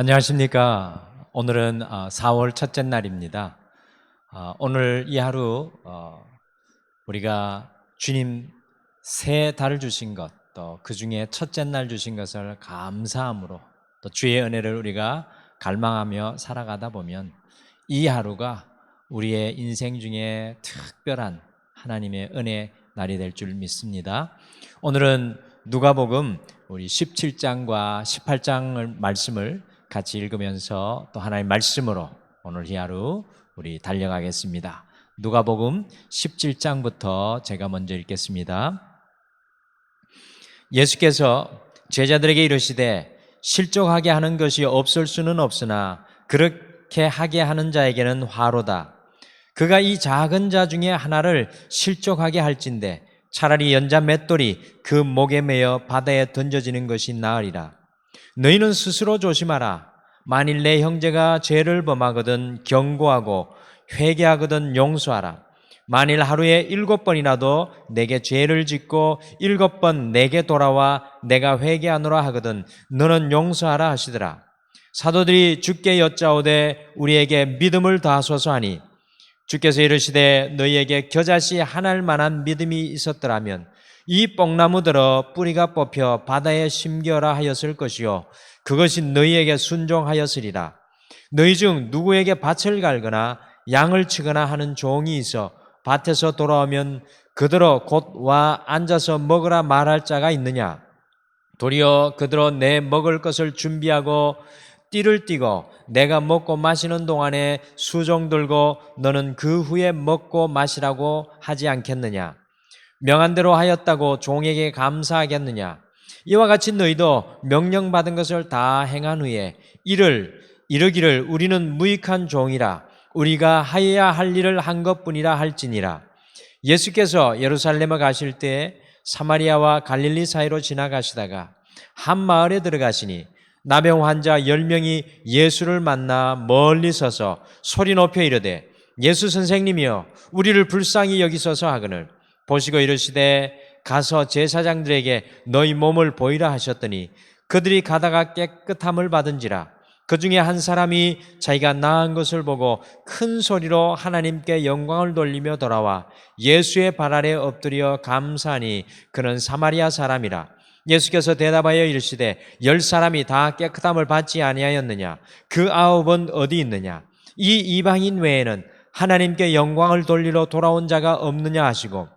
안녕하십니까. 오늘은 4월 첫째 날입니다. 오늘 이 하루 우리가 주님 새 달을 주신 것, 또 그 중에 첫째 날 주신 것을 감사함으로 또 주의 은혜를 우리가 갈망하며 살아가다 보면 이 하루가 우리의 인생 중에 특별한 하나님의 은혜 날이 될 줄 믿습니다. 오늘은 누가복음 우리 17장과 18장을 말씀을 같이 읽으면서 또 하나님의 말씀으로 오늘 이 하루 우리 달려가겠습니다. 누가복음 17장부터 제가 먼저 읽겠습니다. 예수께서 제자들에게 이르시되 실족하게 하는 것이 없을 수는 없으나 그렇게 하게 하는 자에게는 화로다. 그가 이 작은 자 중에 하나를 실족하게 할진대 차라리 연자 맷돌이 그 목에 매어 바다에 던져지는 것이 나으리라. 너희는 스스로 조심하라. 만일 내 형제가 죄를 범하거든 경고하고 회개하거든 용서하라. 만일 하루에 7번이라도 내게 죄를 짓고 7번 내게 돌아와 내가 회개하노라 하거든 너는 용서하라 하시더라. 사도들이 주께 여짜오되 우리에게 믿음을 더하소서 하니 주께서 이르시되 너희에게 겨자씨 하나일 만한 믿음이 있었더라면 이 뽕나무들어 뿌리가 뽑혀 바다에 심겨라 하였을 것이요 그것이 너희에게 순종하였으리라. 너희 중 누구에게 밭을 갈거나 양을 치거나 하는 종이 있어 밭에서 돌아오면 그들어 곧 와 앉아서 먹으라 말할 자가 있느냐? 도리어 그들어 내 먹을 것을 준비하고 띠를 띠고 내가 먹고 마시는 동안에 수종 들고 너는 그 후에 먹고 마시라고 하지 않겠느냐? 명한 대로 하였다고 종에게 감사하겠느냐? 이와 같이 너희도 명령받은 것을 다 행한 후에 이르기를 우리는 무익한 종이라 우리가 하여야 할 일을 한 것뿐이라 할지니라. 예수께서 예루살렘에 가실 때 사마리아와 갈릴리 사이로 지나가시다가 한 마을에 들어가시니 나병 환자 10명이 예수를 만나 멀리 서서 소리 높여 이르되 예수 선생님이여 우리를 불쌍히 여기소서 하거늘 보시고 이르시되 가서 제사장들에게 너희 몸을 보이라 하셨더니 그들이 가다가 깨끗함을 받은지라. 그 중에 한 사람이 자기가 나은 것을 보고 큰 소리로 하나님께 영광을 돌리며 돌아와 예수의 발 아래 엎드려 감사하니 그는 사마리아 사람이라. 예수께서 대답하여 이르시되 10사람이 다 깨끗함을 받지 아니하였느냐? 그 9은 어디 있느냐? 이 이방인 외에는 하나님께 영광을 돌리러 돌아온 자가 없느냐 하시고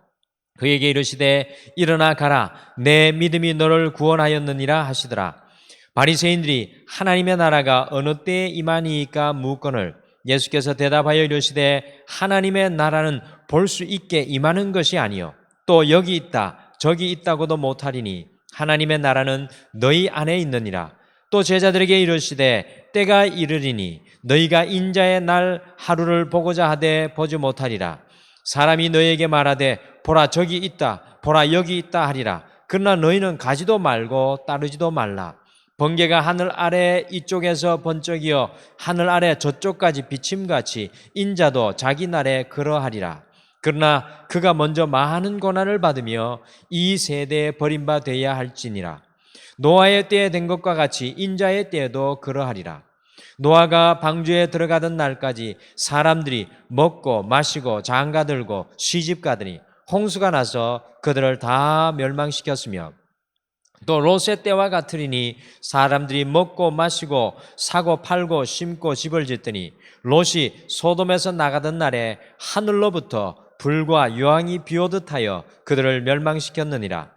그에게 이르시되 일어나 가라 내 믿음이 너를 구원하였느니라 하시더라. 바리새인들이 하나님의 나라가 어느 때에 임하니이까 묻거늘 예수께서 대답하여 이르시되 하나님의 나라는 볼 수 있게 임하는 것이 아니요 또 여기 있다 저기 있다고도 못하리니 하나님의 나라는 너희 안에 있느니라. 또 제자들에게 이르시되 때가 이르리니 너희가 인자의 날 하루를 보고자 하되 보지 못하리라. 사람이 너희에게 말하되 보라 저기 있다 보라 여기 있다 하리라. 그러나 너희는 가지도 말고 따르지도 말라. 번개가 하늘 아래 이쪽에서 번쩍이어 하늘 아래 저쪽까지 비침같이 인자도 자기 날에 그러하리라. 그러나 그가 먼저 많은 고난을 받으며 이 세대에 버림바 되어야 할지니라. 노아의 때에 된 것과 같이 인자의 때에도 그러하리라. 노아가 방주에 들어가던 날까지 사람들이 먹고 마시고 장가들고 시집가더니 홍수가 나서 그들을 다 멸망시켰으며 또 롯의 때와 같으리니 사람들이 먹고 마시고 사고 팔고 심고 집을 짓더니 롯이 소돔에서 나가던 날에 하늘로부터 불과 유황이 비오듯 하여 그들을 멸망시켰느니라.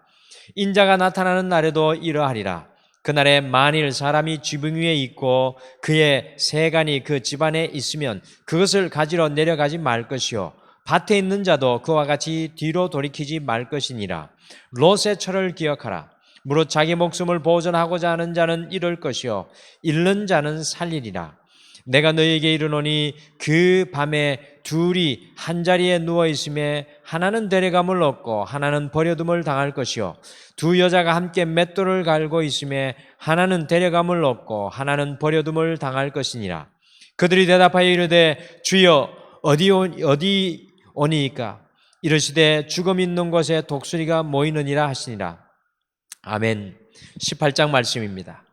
인자가 나타나는 날에도 이러하리라. 그날에 만일 사람이 지붕 위에 있고 그의 세간이 그 집안에 있으면 그것을 가지러 내려가지 말 것이요 밭에 있는 자도 그와 같이 뒤로 돌이키지 말 것이니라. 롯의 철을 기억하라. 무릇 자기 목숨을 보존하고자 하는 자는 잃을 것이요 잃는 자는 살리리라. 내가 너희에게 이르노니 그 밤에 둘이 한자리에 누워 있음에 하나는 데려감을 얻고 하나는 버려둠을 당할 것이요 두 여자가 함께 맷돌을 갈고 있음에 하나는 데려감을 얻고 하나는 버려둠을 당할 것이니라. 그들이 대답하여 이르되 주여 어디 오니이까? 이르시되 죽음 있는 곳에 독수리가 모이느니라 하시니라. 아멘. 18장 말씀입니다.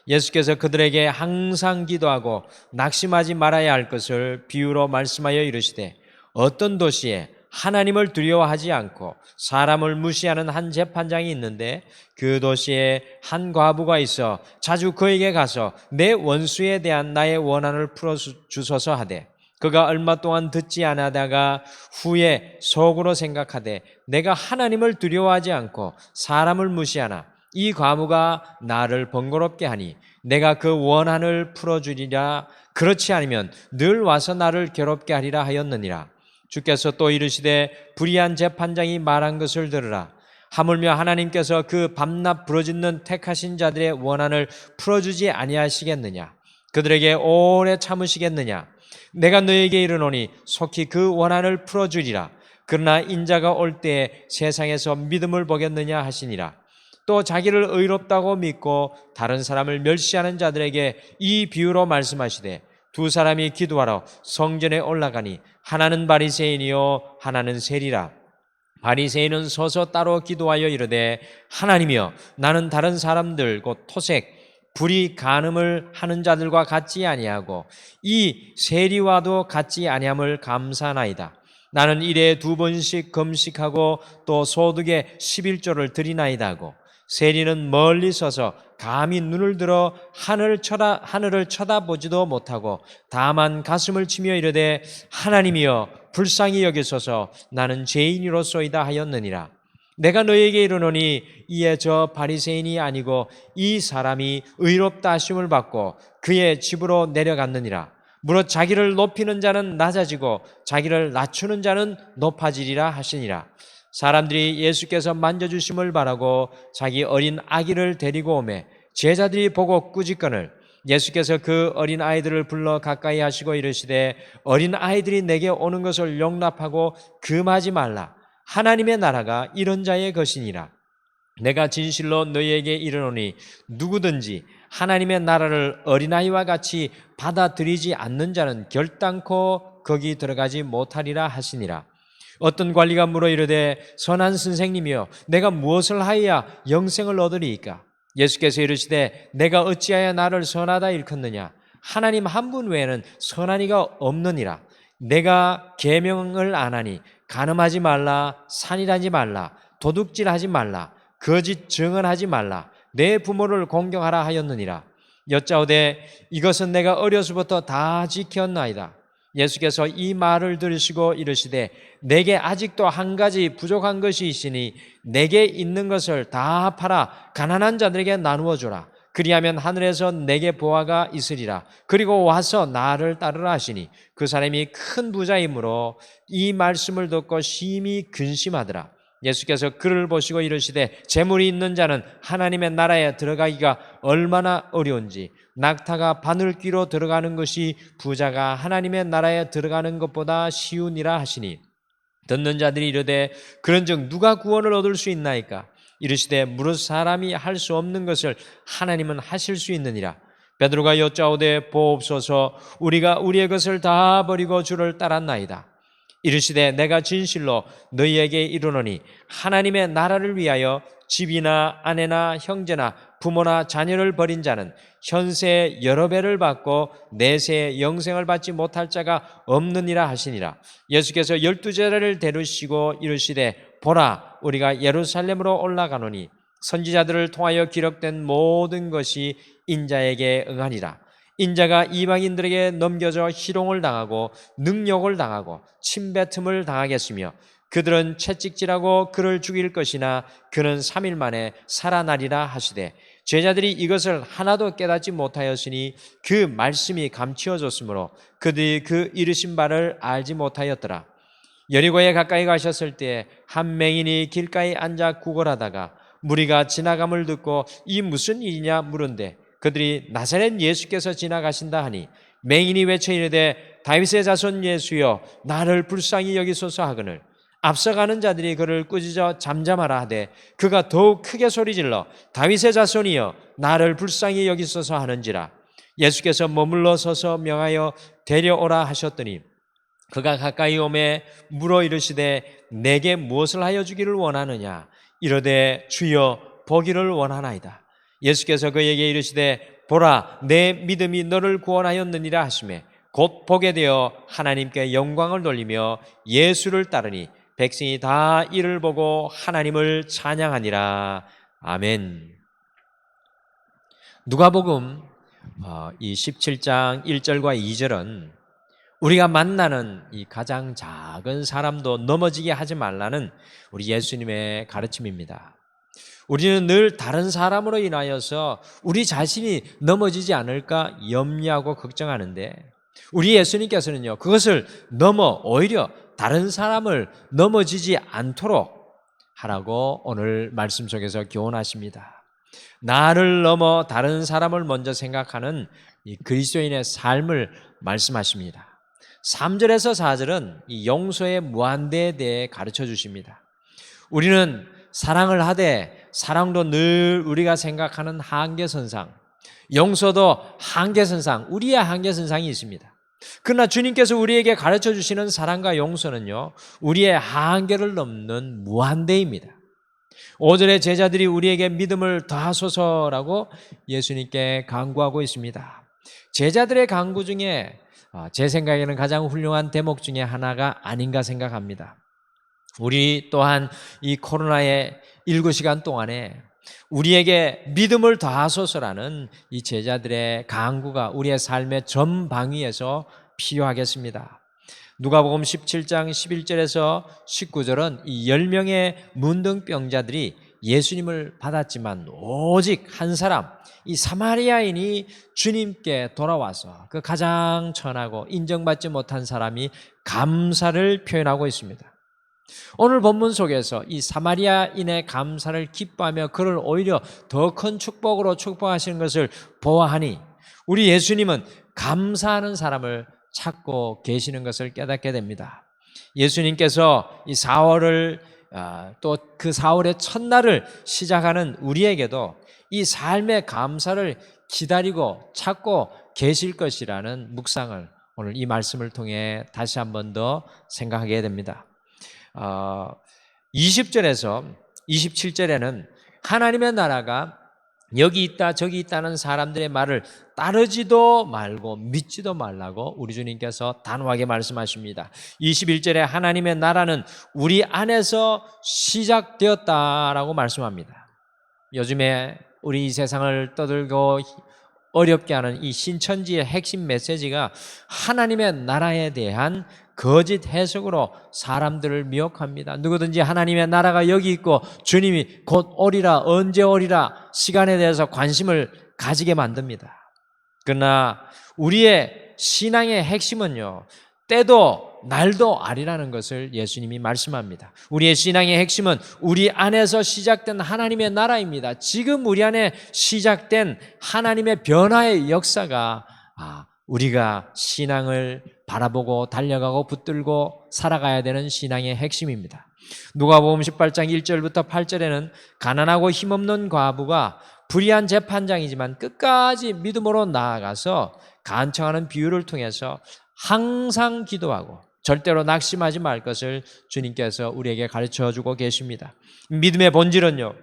예수께서 그들에게 항상 기도하고 낙심하지 말아야 할 것을 비유로 말씀하여 이르시되, 어떤 도시에 하나님을 두려워하지 않고 사람을 무시하는 한 재판장이 있는데, 그 도시에 한 과부가 있어 자주 그에게 가서 내 원수에 대한 나의 원한을 풀어주소서 하되, 그가 얼마 동안 듣지 않다가 후에 속으로 생각하되, 내가 하나님을 두려워하지 않고 사람을 무시하나 이 과부가 나를 번거롭게 하니 내가 그 원한을 풀어주리라. 그렇지 않으면 늘 와서 나를 괴롭게 하리라 하였느니라. 주께서 또 이르시되, 불의한 재판장이 말한 것을 들으라. 하물며 하나님께서 그 밤낮 부르짖는 택하신 자들의 원한을 풀어주지 아니하시겠느냐? 그들에게 오래 참으시겠느냐? 내가 너에게 이르노니 속히 그 원한을 풀어주리라. 그러나 인자가 올 때에 세상에서 믿음을 보겠느냐 하시니라. 또 자기를 의롭다고 믿고 다른 사람을 멸시하는 자들에게 이 비유로 말씀하시되, 두 사람이 기도하러 성전에 올라가니 하나는 바리새인이요 하나는 세리라. 바리새인은 서서 따로 기도하여 이르되, 하나님이여, 나는 다른 사람들 곧 토색 불의 간음을 하는 자들과 같지 아니하고 이 세리와도 같지 아니함을 감사하나이다. 나는 일에 2번씩 금식하고 또 소득의 11조를 드리나이다 하고, 세리는 멀리 서서 감히 눈을 들어 하늘을 쳐다보지도 못하고 다만 가슴을 치며 이르되, 하나님이여 불쌍히 여기소서, 나는 죄인이로소이다 하였느니라. 내가 너에게 이르노니 이에 저 바리새인이 아니고 이 사람이 의롭다 하심을 받고 그의 집으로 내려갔느니라. 무릇 자기를 높이는 자는 낮아지고 자기를 낮추는 자는 높아지리라 하시니라. 사람들이 예수께서 만져주심을 바라고 자기 어린 아기를 데리고 오매 제자들이 보고 꾸짖거늘, 예수께서 그 어린 아이들을 불러 가까이 하시고 이르시되, 어린 아이들이 내게 오는 것을 용납하고 금하지 말라. 하나님의 나라가 이런 자의 것이니라. 내가 진실로 너희에게 이르노니 누구든지 하나님의 나라를 어린아이와 같이 받아들이지 않는 자는 결단코 거기 들어가지 못하리라 하시니라. 어떤 관리가 물어 이르되, 선한 선생님이여, 내가 무엇을 하여야 영생을 얻으리이까? 예수께서 이르시되, 내가 어찌하여 나를 선하다 일컫느냐? 하나님 한 분 외에는 선한 이가 없느니라. 내가 계명을 안 하니 간음하지 말라, 살인하지 말라, 도둑질하지 말라, 거짓 증언하지 말라, 내 부모를 공경하라 하였느니라. 여짜오되, 이것은 내가 어려서부터 다 지켰나이다. 예수께서 이 말을 들으시고 이르시되, 내게 아직도 한 가지 부족한 것이 있으니 내게 있는 것을 다 팔아 가난한 자들에게 나누어 주라. 그리하면 하늘에서 내게 보화가 있으리라. 그리고 와서 나를 따르라 하시니, 그 사람이 큰 부자이므로 이 말씀을 듣고 심히 근심하더라. 예수께서 그를 보시고 이르시되, 재물이 있는 자는 하나님의 나라에 들어가기가 얼마나 어려운지, 낙타가 바늘귀로 들어가는 것이 부자가 하나님의 나라에 들어가는 것보다 쉬우니라 하시니, 듣는 자들이 이르되, 그런즉 누가 구원을 얻을 수 있나이까? 이르시되, 무릇 사람이 할 수 없는 것을 하나님은 하실 수 있느니라. 베드로가 여짜오되, 보옵소서, 우리가 우리의 것을 다 버리고 주를 따랐나이다. 이르시되, 내가 진실로 너희에게 이르노니 하나님의 나라를 위하여 집이나 아내나 형제나 부모나 자녀를 버린 자는 현세에 여러 배를 받고 내세에 영생을 받지 못할 자가 없느니라 하시니라. 예수께서 12제자를 데리시고 이르시되, 보라, 우리가 예루살렘으로 올라가노니 선지자들을 통하여 기록된 모든 것이 인자에게 응하리라. 인자가 이방인들에게 넘겨져 희롱을 당하고 능욕을 당하고 침뱉음을 당하겠으며 그들은 채찍질하고 그를 죽일 것이나 그는 3일 만에 살아나리라 하시되, 제자들이 이것을 하나도 깨닫지 못하였으니 그 말씀이 감추어졌으므로 그들이 그 이르신 바를 알지 못하였더라. 여리고에 가까이 가셨을 때 한 맹인이 길가에 앉아 구걸하다가 무리가 지나감을 듣고 이 무슨 일이냐 물은데, 그들이 나사렛 예수께서 지나가신다 하니 맹인이 외쳐 이르되, 다윗의 자손 예수여, 나를 불쌍히 여기소서 하거늘, 앞서가는 자들이 그를 꾸짖어 잠잠하라 하되 그가 더욱 크게 소리질러 다윗의 자손이여, 나를 불쌍히 여기소서 하는지라. 예수께서 머물러 서서 명하여 데려오라 하셨더니 그가 가까이 오매 물어 이르시되, 내게 무엇을 하여 주기를 원하느냐? 이르되, 주여, 보기를 원하나이다. 예수께서 그에게 이르시되, 보라 내 믿음이 너를 구원하였느니라 하시매 곧 보게 되어 하나님께 영광을 돌리며 예수를 따르니 백성이 다 이를 보고 하나님을 찬양하니라. 아멘. 누가복음 이 17장 1절과 2절은 우리가 만나는 이 가장 작은 사람도 넘어지게 하지 말라는 우리 예수님의 가르침입니다. 우리는 늘 다른 사람으로 인하여서 우리 자신이 넘어지지 않을까 염려하고 걱정하는데 우리 예수님께서는요, 그것을 넘어 오히려 다른 사람을 넘어지지 않도록 하라고 오늘 말씀 속에서 교훈하십니다. 나를 넘어 다른 사람을 먼저 생각하는 이 그리스도인의 삶을 말씀하십니다. 3절에서 4절은 이 용서의 무한대에 대해 가르쳐 주십니다. 우리는 사랑을 하되 사랑도 늘 우리가 생각하는 한계선상, 용서도 한계선상, 우리의 한계선상이 있습니다. 그러나 주님께서 우리에게 가르쳐 주시는 사랑과 용서는요, 우리의 한계를 넘는 무한대입니다. 5절에 제자들이 우리에게 믿음을 더하소서라고 예수님께 간구하고 있습니다. 제자들의 간구 중에 제 생각에는 가장 훌륭한 대목 중에 하나가 아닌가 생각합니다. 우리 또한 이 코로나의 19시간 동안에 우리에게 믿음을 더하소서라는 이 제자들의 간구가 우리의 삶의 전방위에서 필요하겠습니다. 누가복음 17장 11절에서 19절은 이 10명의 문둥병자들이 예수님을 받았지만 오직 한 사람, 이 사마리아인이 주님께 돌아와서 그 가장 천하고 인정받지 못한 사람이 감사를 표현하고 있습니다. 오늘 본문 속에서 이 사마리아인의 감사를 기뻐하며 그를 오히려 더 큰 축복으로 축복하시는 것을 보아하니 우리 예수님은 감사하는 사람을 찾고 계시는 것을 깨닫게 됩니다. 예수님께서 이 4월을 또 그 4월의 첫날을 시작하는 우리에게도 이 삶의 감사를 기다리고 찾고 계실 것이라는 묵상을 오늘 이 말씀을 통해 다시 한 번 더 생각하게 됩니다. 20절에서 27절에는 하나님의 나라가 여기 있다 저기 있다는 사람들의 말을 따르지도 말고 믿지도 말라고 우리 주님께서 단호하게 말씀하십니다. 21절에 하나님의 나라는 우리 안에서 시작되었다라고 말씀합니다. 요즘에 우리 이 세상을 떠들고 어렵게 하는 이 신천지의 핵심 메시지가 하나님의 나라에 대한 거짓 해석으로 사람들을 미혹합니다. 누구든지 하나님의 나라가 여기 있고 주님이 곧 오리라, 언제 오리라 시간에 대해서 관심을 가지게 만듭니다. 그러나 우리의 신앙의 핵심은요, 때도 날도 아니라는 것을 예수님이 말씀합니다. 우리의 신앙의 핵심은 우리 안에서 시작된 하나님의 나라입니다. 지금 우리 안에 시작된 하나님의 변화의 역사가 우리가 신앙을 바라보고 달려가고 붙들고 살아가야 되는 신앙의 핵심입니다. 누가복음 18장 1절부터 8절에는 가난하고 힘없는 과부가 불의한 재판장이지만 끝까지 믿음으로 나아가서 간청하는 비유를 통해서 항상 기도하고 절대로 낙심하지 말 것을 주님께서 우리에게 가르쳐주고 계십니다. 믿음의 본질은요,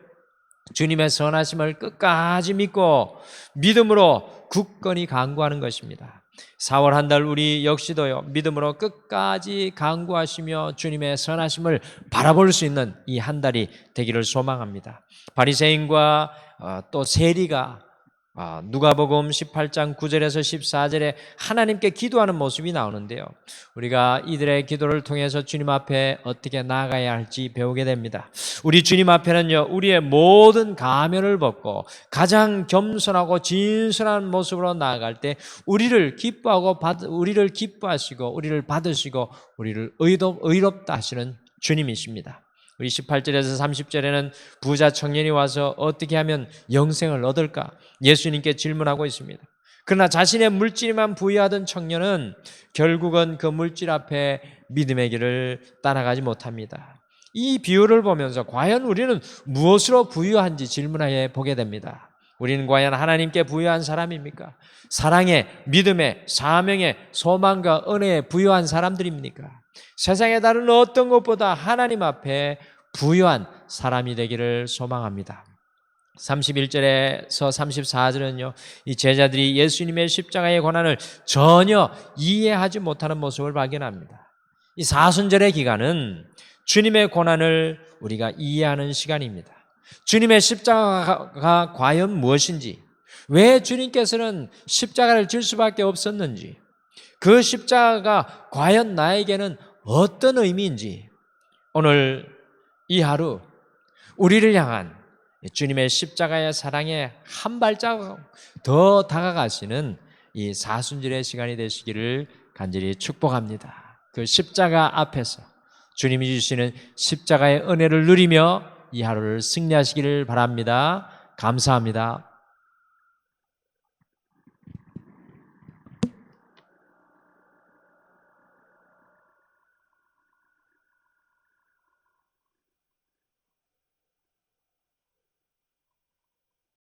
주님의 선하심을 끝까지 믿고 믿음으로 굳건히 간구하는 것입니다. 4월 한 달 우리 역시도요, 믿음으로 끝까지 간구하시며 주님의 선하심을 바라볼 수 있는 이 한 달이 되기를 소망합니다. 바리새인과 또 세리가 누가복음 18장 9절에서 14절에 하나님께 기도하는 모습이 나오는데요, 우리가 이들의 기도를 통해서 주님 앞에 어떻게 나아가야 할지 배우게 됩니다. 우리 주님 앞에는요, 우리의 모든 가면을 벗고 가장 겸손하고 진솔한 모습으로 나아갈 때 우리를 기뻐하시고 우리를 받으시고 우리를 의롭다 하시는 주님이십니다. 우리 18절에서 30절에는 부자 청년이 와서 어떻게 하면 영생을 얻을까 예수님께 질문하고 있습니다. 그러나 자신의 물질만 부유하던 청년은 결국은 그 물질 앞에 믿음의 길을 따라가지 못합니다. 이 비유를 보면서 과연 우리는 무엇으로 부유한지 질문해 보게 됩니다. 우리는 과연 하나님께 부유한 사람입니까? 사랑에, 믿음에, 사명에, 소망과 은혜에 부유한 사람들입니까? 세상의 다른 어떤 것보다 하나님 앞에 부유한 사람이 되기를 소망합니다. 31절에서 34절은요, 이 제자들이 예수님의 십자가의 고난을 전혀 이해하지 못하는 모습을 발견합니다. 이 사순절의 기간은 주님의 고난을 우리가 이해하는 시간입니다. 주님의 십자가가 과연 무엇인지, 왜 주님께서는 십자가를 질 수밖에 없었는지, 그 십자가가 과연 나에게는 어떤 의미인지, 오늘 이 하루 우리를 향한 주님의 십자가의 사랑에 한 발자국 더 다가가시는 이 사순절의 시간이 되시기를 간절히 축복합니다. 그 십자가 앞에서 주님이 주시는 십자가의 은혜를 누리며 이 하루를 승리하시기를 바랍니다. 감사합니다.